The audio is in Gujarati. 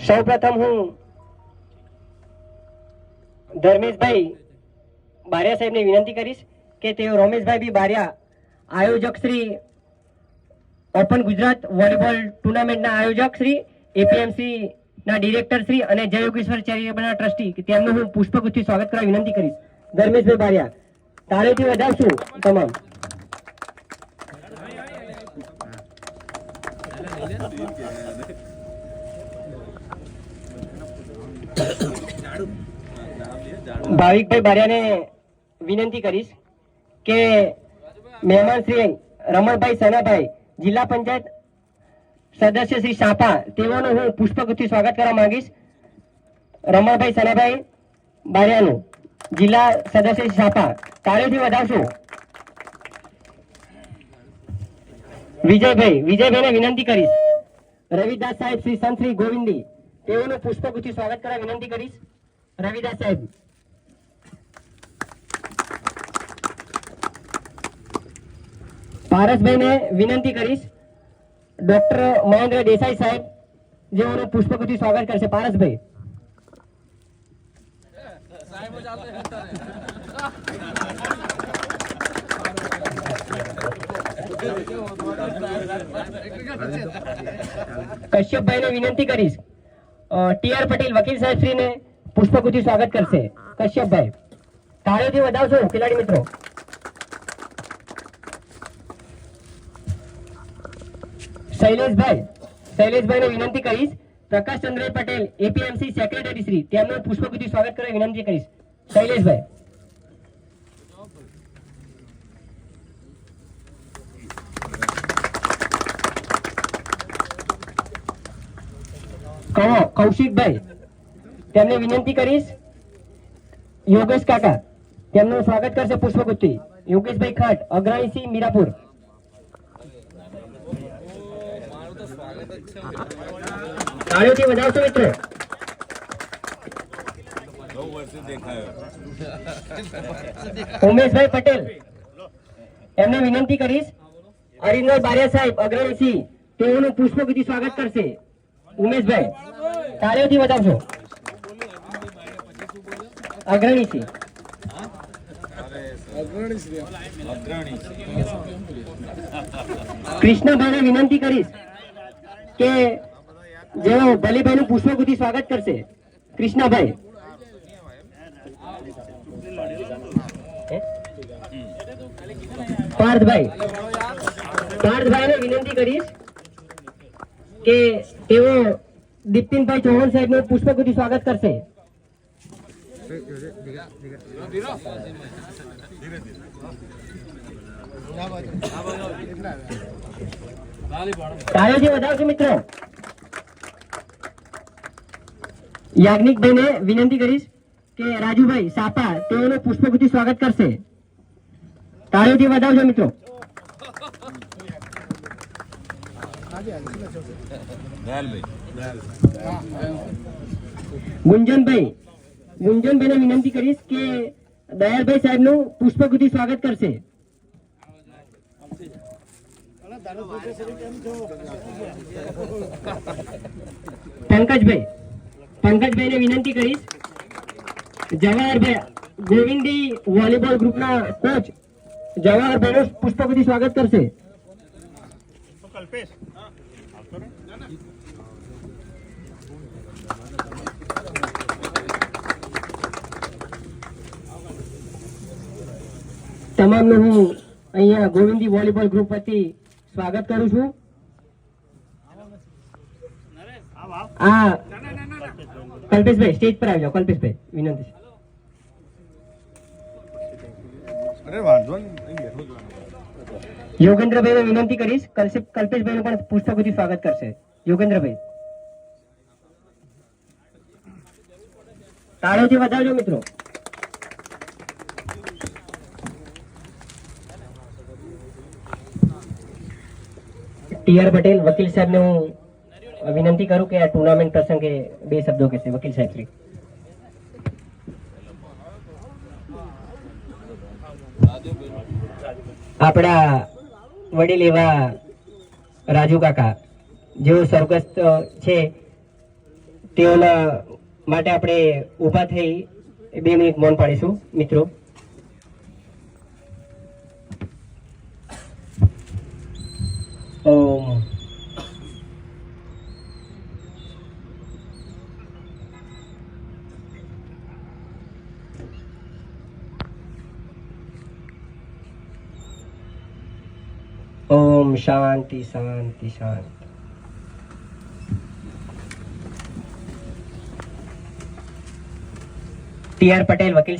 સૌપ્રથમ હું ધર્મેશભાઈ બારિયા સાહેબને વિનંતી કરીશ કે તેઓ રમેશભાઈ બી બારિયા આયોજક શ્રી ઓપન ગુજરાત વોલીબોલ ટુર્નામેન્ટના આયોજક શ્રી એપીએમસી ના ડિરેક્ટર શ્રી અને જય યોગેશ્વર ચેરિટેબલના ટ્રસ્ટી તેમનું હું પુષ્પગુચ્છથી સ્વાગત કરવા વિનંતી કરીશ. ધર્મેશભાઈ બારિયા તાળીઓથી વધાવશું તમામ. ભાવિકભાઈ બારિયાને વિનંતી કરીશ કે મહેમાન શ્રી રમણભાઈ સનાભાઈ જિલ્લા પંચાયત સદસ્ય શ્રી સાપા તેઓનું હું પુષ્પગુચ્છથી સ્વાગત કરવા માંગીશ. રમણભાઈ સનાભાઈ બારિયાનું જિલ્લા સદસ્ય શ્રી સાપા તાળીઓથી વધાવશું. વિજયભાઈને વિનંતી કરીશ. રવિદાસ સાહેબ શ્રી સંત શ્રી ગોવિંદી તેઓનું પુષ્પગુચ્છથી સ્વાગત કરવા વિનંતી કરીશ. રવિદાસ સાહેબ. પારસભાઈને વિનંતી કરીશ. ડોક્ટર મહેન્દ્ર દેસાઈ સાહેબ જેઓનું પુષ્પગુચ્છથી સ્વાગત કરશે. પારસભાઈ. કશ્યપભાઈને વિનંતી કરીશ. ટીઆર પટેલ વકીલ સાહેબ શ્રીને પુષ્પગુચ્છથી સ્વાગત કરશે. કશ્યપભાઈ તાળીઓથી વધાવશો ખેલાડી મિત્રો. શૈલેષભાઈને વિનંતી કરીશ. પ્રકાશચંદ્ર પટેલ એપીએમસી સેક્રેટરી શ્રી તેમનું પુષ્પગુચ્છથી સ્વાગત કરવા વિનંતી કરીશ. શૈલેષભાઈ. કૌશિકભાઈ તેમને વિનંતી કરીશ. યોગેશ કાકા તેમનું સ્વાગત કરશે પુષ્પગુચ્છથી. યોગેશભાઈ ખાટ અગ્રણી સિંહ મીરાપુર. તાળીઓથી વધાવશો મિત્રો. ઉમેશભાઈ પટેલ એમને વિનંતી કરીશ. અરવિંદભાઈ બારિયા સાહેબ અગ્રણી સિંહ તેઓનું પુષ્પગુચ્છથી સ્વાગત કરશે. ઉમેશભાઈ તાળીઓથી વધાવશો. અગ્રણી સિંહ. કૃષ્ણભાઈને વિનંતી કરીશ કે જેઓ ભલીભાઈનું પુષ્પગુચ્છથી સ્વાગત કરશે. કૃષ્ણભાઈ. પાર્થભાઈને વિનંતી કરીશ કે તેઓ દીપ્તિનભાઈ ચૌહાણ સાહેબનું પુષ્પગુચ્છથી સ્વાગત કરશે. તાળીઓથી વધાવશો મિત્રો. યાજ્ઞિકભાઈને વિનંતી કરીશ કે રાજુભાઈ સાપા તેઓનું પુષ્પગુચ્છથી સ્વાગત કરશે. તાળીઓથી વધાવજો મિત્રો. ગુંજનભાઈને વિનંતી કરીશ કે દયાલભાઈ સાહેબનું પુષ્પગુચ્છથી સ્વાગત કરશે. પંકજભાઈને વિનંતી કરીશ. જવાહરભાઈ ગોવિંદી વોલીબોલ ગ્રુપના કોચ જવાહરભાઈનું પુષ્પગુચ્છથી સ્વાગત કરશે. તમામનું હું અહીંયા ગોવિંદી વોલીબોલ ગ્રુપ વતી સ્વાગત કરું છું. કલ્પેશભાઈ સ્ટેજ પર આવી જાઓ. કલ્પેશભાઈ વિનંતી છે. યોગેન્દ્રભાઈને વિનંતી કરીશ. કલ્પેશભાઈનું પણ પુષ્પગુચ્છથી સ્વાગત કરશે. યોગેન્દ્રભાઈ તાળીઓથી વધાવજો મિત્રો. ટીઆર પટેલ વકીલ સાહેબને હું વિનંતી કરું કે આ ટુર્નામેન્ટ પ્રસંગે બે શબ્દો કહેશે. વકીલ સાહેબ શ્રી. આપણા વડીલ એવા રાજુ કાકા જેઓ સ્વર્ગસ્થ છે તેઓના માટે આપણે ઊભા થઈ 2 મિનિટ મૌન પાડીશું મિત્રો. ઓમ ઓમ શાંતિ શાંતિ શાંતિ. ટી આર પટેલ વકીલ